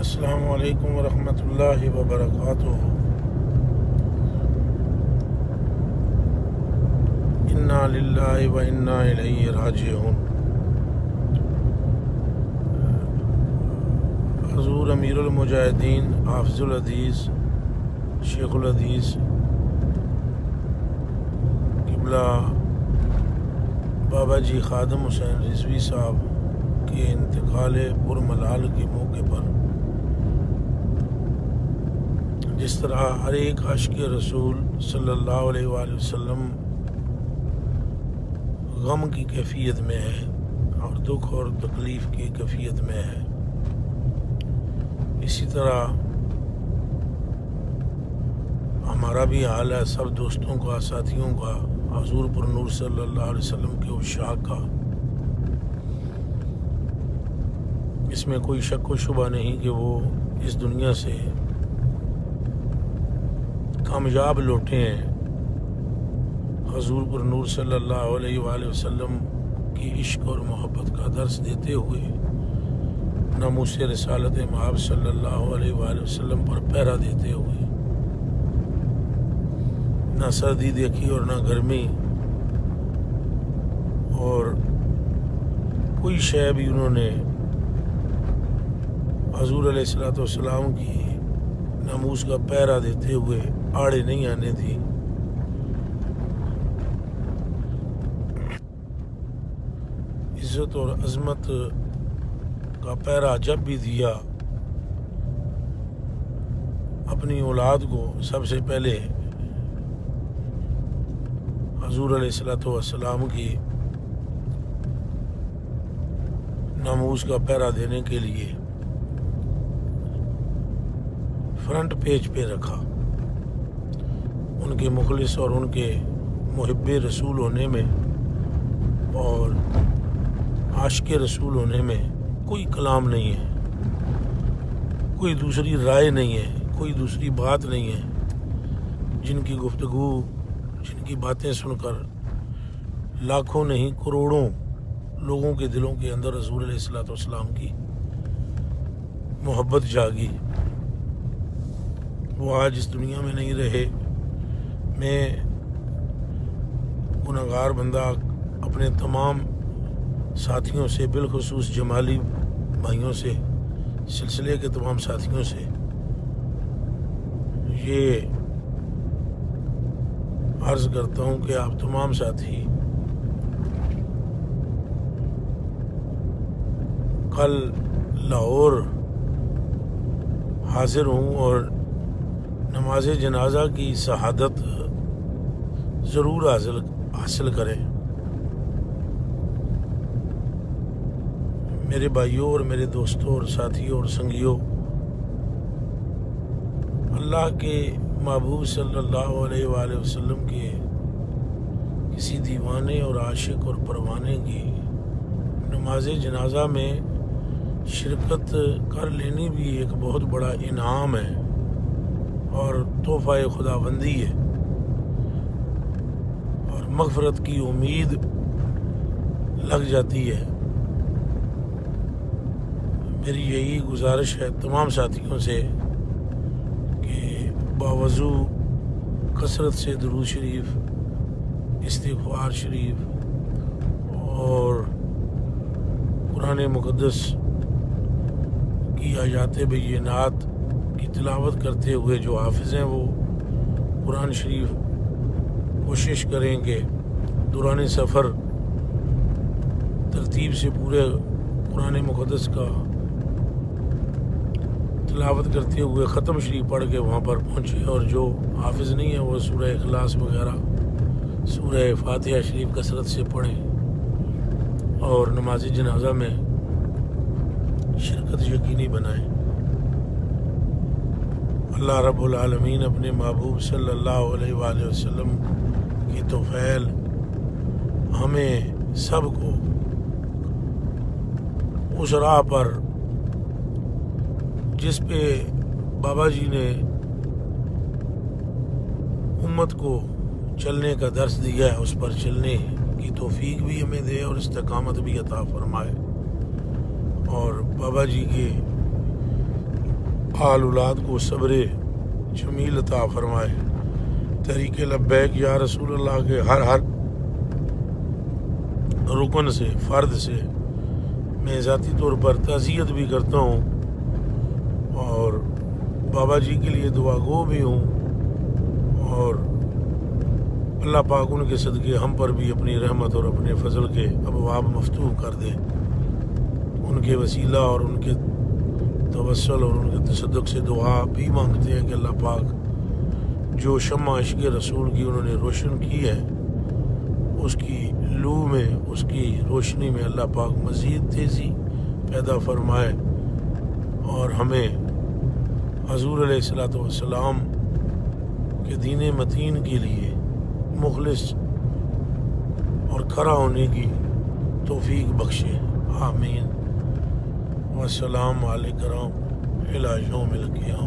السلام علیکم ورحمۃ اللہ وبرکاتہ۔ انا للہ و انا الیہ راجعون۔ حضور امیر المجاہدین حافظ الحدیث شیخ الحدیث قبلہ بابا جی خادم حسین رضوی صاحب کے انتقال پرملال کے موقع پر جس طرح ہر ایک عاشق رسول صلی اللہ علیہ وآلہ وسلم غم کی کیفیت میں ہے اور دکھ اور تکلیف کی کیفیت میں ہے، اسی طرح ہمارا بھی حال ہے، سب دوستوں کا، ساتھیوں کا، حضور پر نور صلی اللہ علیہ وسلم کے عشاق کا۔ اس میں کوئی شک و شبہ نہیں کہ وہ اس دنیا سے کامیاب لوٹے ہیں، حضور پر نور صلی اللہ علیہ وآلہ وسلم کی عشق اور محبت کا درس دیتے ہوئے، ناموس رسالت مآب صلی اللہ علیہ وآلہ وسلم پر پہرا دیتے ہوئے، نہ سردی دیکھی اور نہ گرمی، اور کوئی شے بھی انہوں نے حضور علیہ السلام کی ناموس کا پہرا دیتے ہوئے آڑے نہیں آنے دی۔ عزت اور عظمت کا پہرا جب بھی دیا، اپنی اولاد کو سب سے پہلے حضور علیہ السلام کی ناموس کا پہرا دینے کے لیے فرنٹ پیج پہ رکھا۔ ان کے مخلص اور ان کے محب رسول ہونے میں اور عاشق رسول ہونے میں کوئی کلام نہیں ہے، کوئی دوسری رائے نہیں ہے، کوئی دوسری بات نہیں ہے۔ جن کی گفتگو، جن کی باتیں سن کر لاکھوں نہیں کروڑوں لوگوں کے دلوں کے اندر حضور علیہ السلام کی محبت جاگی، وہ آج اس دنیا میں نہیں رہے۔ میں گنہگار بندہ اپنے تمام ساتھیوں سے، بالخصوص جمالی بھائیوں سے، سلسلے کے تمام ساتھیوں سے یہ عرض کرتا ہوں کہ آپ تمام ساتھی کل لاہور حاضر ہوں اور نماز جنازہ کی شہادت ضرور حاصل کریں۔ میرے بھائیوں اور میرے دوستوں اور ساتھیوں اور سنگیوں، اللہ کے محبوب صلی اللہ علیہ وآلہ وسلم کے کسی دیوانے اور عاشق اور پروانے کی نماز جنازہ میں شرکت کر لینی بھی ایک بہت بڑا انعام ہے اور تحفہ خداوندی ہے، اور مغفرت کی امید لگ جاتی ہے۔ میری یہی گزارش ہے تمام ساتھیوں سے کہ باوضو کثرت سے درود شریف، استغفار شریف اور قرآن مقدس کی آیات بینات کی تلاوت کرتے ہوئے جو حافظ ہیں وہ قرآن شریف کوشش کریں کہ دوران سفر ترتیب سے پورے قرآن مقدس کا تلاوت کرتے ہوئے ختم شریف پڑھ کے وہاں پر پہنچے، اور جو حافظ نہیں ہے وہ سورہ اخلاص وغیرہ، سورہ فاتحہ شریف کثرت سے پڑھیں اور نماز جنازہ میں شرکت یقینی بنائیں۔ اللہ رب العالمین اپنے محبوب صلی اللہ علیہ وآلہ وسلم کی توفیل ہمیں سب کو اس راہ پر جس پہ بابا جی نے امت کو چلنے کا درس دیا ہے اس پر چلنے کی توفیق بھی ہمیں دے اور استقامت بھی عطا فرمائے، اور بابا جی کے آل اولاد کو صبر جمیل عطا فرمائے۔ تحریک لبیک یا رسول اللہ کے ہر رکن سے، فرد سے میں ذاتی طور پر تعزیت بھی کرتا ہوں اور بابا جی کے لیے دعا گو بھی ہوں، اور اللہ پاک ان کے صدقے ہم پر بھی اپنی رحمت اور اپنے فضل کے ابواب مفتوح کر دے۔ ان کے وسیلہ اور ان کے توسل اور ان کے تصدق سے دعا بھی مانگتے ہیں کہ اللہ پاک جو شمع عشق رسول کی انہوں نے روشن کی ہے، اس کی لو میں، اس کی روشنی میں اللہ پاک مزید تیزی پیدا فرمائے، اور ہمیں حضور علیہ الصلوۃ والسلام کے دین متین کے لیے مخلص اور کھڑا ہونے کی توفیق بخشے، آمین۔ والسلام علیکم الی یوم القیامہ۔